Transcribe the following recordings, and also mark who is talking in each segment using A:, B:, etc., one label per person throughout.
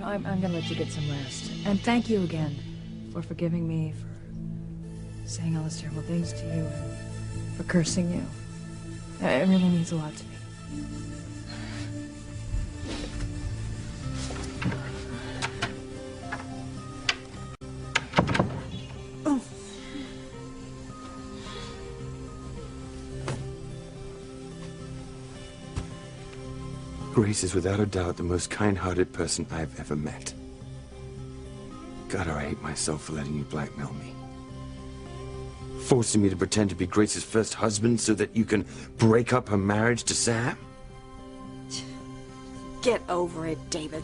A: know, I'm gonna let you get some rest. And thank you again for forgiving me, for saying all those terrible things to you, and for cursing you. It really means a lot to me.
B: Grace is without a doubt the most kind-hearted person I've ever met. God, I hate myself for letting you blackmail me. Forcing me to pretend to be Grace's first husband so that you can break up her marriage to Sam?
C: Get over it, David.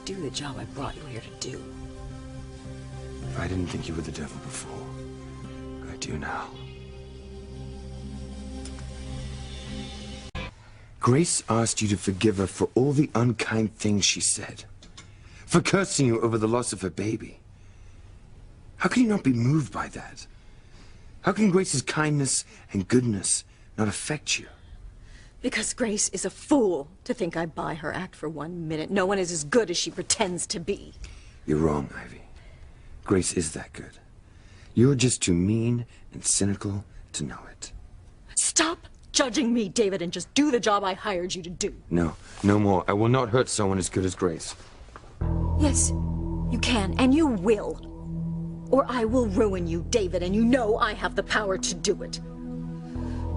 C: Do the job I brought you here to do.
B: If I didn't think you were the devil before, I do now. Grace asked you to forgive her for all the unkind things she said, for cursing you over the loss of her baby. How can you not be moved by that? How can Grace's kindness and goodness not affect you?
C: Because Grace is a fool to think I buy her act for 1 minute. No one is as good as she pretends to be.
B: You're wrong, Ivy. Grace is that good. You're just too mean and cynical to know it.
C: Stop judging me, David, and just do the job I hired you to do.
B: No, no more. I will not hurt someone as good as Grace.
C: Yes, you can, and you will. Or I will ruin you, David, and you know I have the power to do it.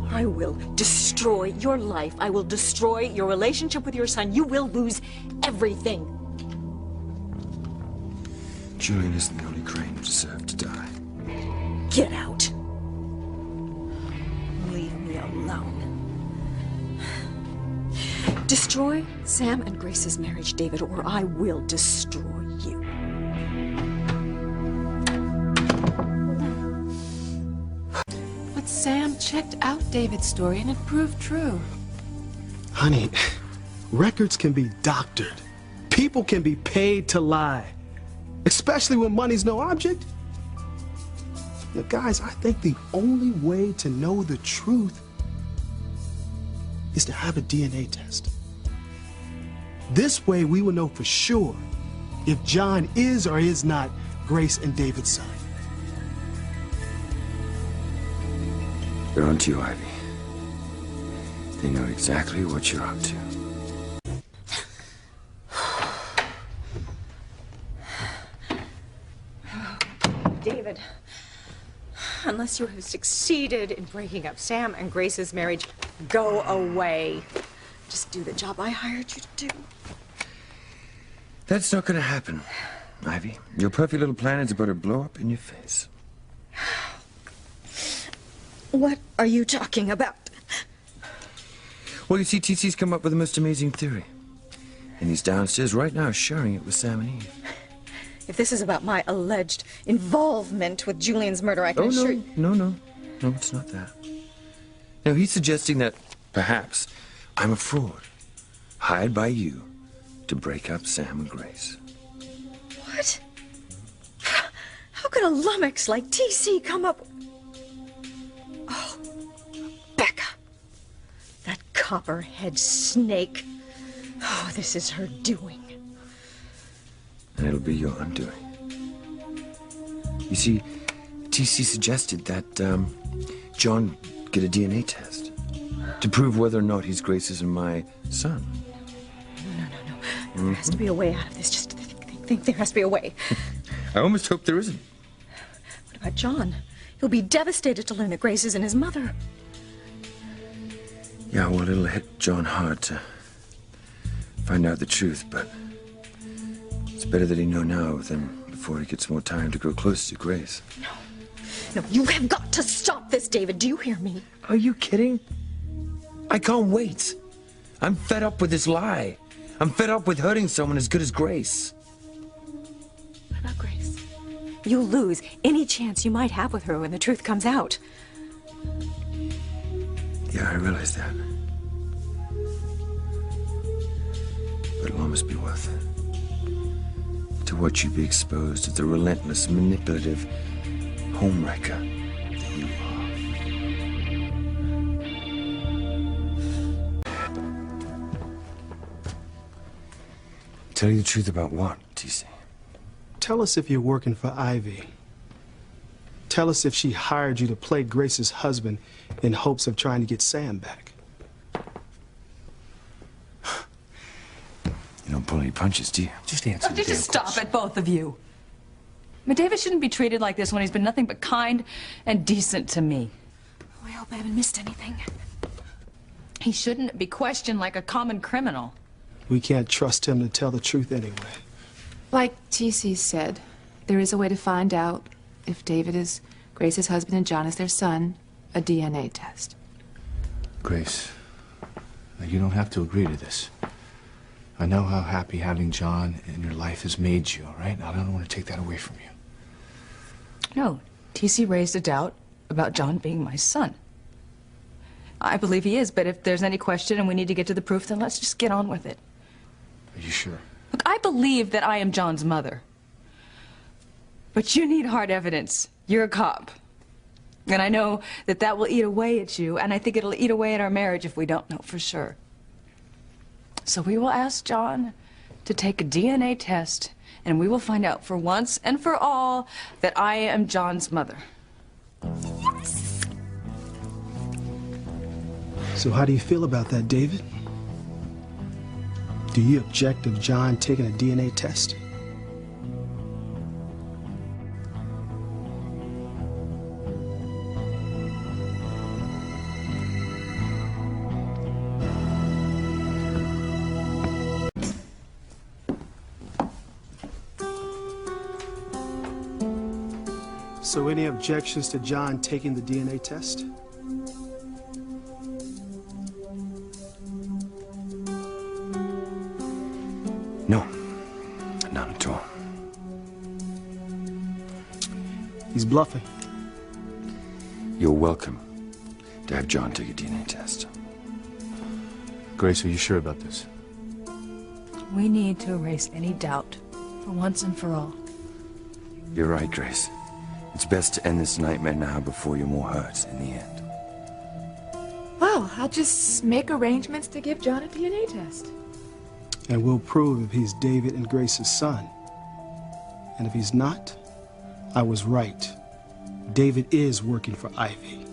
C: I will destroy your life. I will destroy your relationship with your son. You will lose everything.
B: Julian isn't the only Crane who deserved to die.
C: Get out. Leave me alone. Destroy Sam and Grace's marriage, David, or I will destroy you.
D: But Sam checked out David's story and it proved true.
E: Honey, records can be doctored. People can be paid to lie. Especially when money's no object. Now, guys, I think the only way to know the truth is to have a DNA test. This way, we will know for sure if John is or is not Grace and David's son.
B: They're onto you, Ivy. They know exactly what you're up to.
C: David, unless you have succeeded in breaking up Sam and Grace's marriage, go away. Just do the job I hired you to do.
B: That's not gonna happen, Ivy. Your perfect little plan is about to blow up in your face.
C: What are you talking about?
B: Well, you see, TC's come up with the most amazing theory. And he's downstairs right now sharing it with Sam and Eve.
C: If this is about my alleged involvement with Julian's murder, I can assure you...
B: No, it's not that. No, he's suggesting that perhaps I'm a fraud, hired by you to break up Sam and Grace.
C: What? How could a lummox like TC come up... Oh, Becca. That copperhead snake. Oh, this is her doing.
B: And it'll be your undoing. You see, TC suggested that John get a DNA test to prove whether or not he's Grace's and my son.
C: No. There has to be a way out of this. Just think there has to be a way.
B: I almost hope there isn't.
C: What about John? He'll be devastated to learn that Grace isn't his mother.
B: Yeah, well, it'll hit John hard to find out the truth, but it's better that he know now than before he gets more time to grow close to Grace.
C: No, you have got to stop this, David. Do you hear me?
B: Are you kidding? I can't wait. I'm fed up with this lie. I'm fed up with hurting someone as good as Grace.
C: What about Grace? You lose any chance you might have with her when the truth comes out.
B: Yeah, I realize that. But it'll almost be worth it. To watch you be exposed as the relentless, manipulative homewrecker that you are. Tell you the truth about what, TC?
E: Tell us if you're working for Ivy. Tell us if she hired you to play Grace's husband in hopes of trying to get Sam back.
B: You don't pull any punches, do you?
F: Just answer the damn
A: Just stop
F: question.
A: it, both of you. But David shouldn't be treated like this when he's been nothing but kind and decent to me.
D: I hope I haven't missed anything.
A: He shouldn't be questioned like a common criminal.
E: We can't trust him to tell the truth anyway.
D: Like TC said, there is a way to find out if David is Grace's husband and John is their son, a DNA test.
F: Grace, you don't have to agree to this. I know how happy having John in your life has made you, all right? I don't want to take that away from you.
A: No, TC raised a doubt about John being my son. I believe he is, but if there's any question and we need to get to the proof, then let's just get on with it.
F: Are you sure?
A: Look, I believe that I am John's mother. But you need hard evidence. You're a cop. And I know that that will eat away at you, and I think it'll eat away at our marriage if we don't know for sure. So we will ask John to take a DNA test, and we will find out for once and for all that I am John's mother.
E: So how do you feel about that, David? Do you object of John taking a DNA test? So any objections to John taking the DNA test?
B: No, none at all.
E: He's bluffing.
B: You're welcome to have John take a DNA test.
F: Grace, are you sure about this?
A: We need to erase any doubt for once and for all.
B: You're right, Grace. It's best to end this nightmare now before you're more hurt in the end.
D: Well, I'll just make arrangements to give John a DNA test.
E: And we'll prove if he's David and Grace's son. And if he's not, I was right. David is working for Ivy.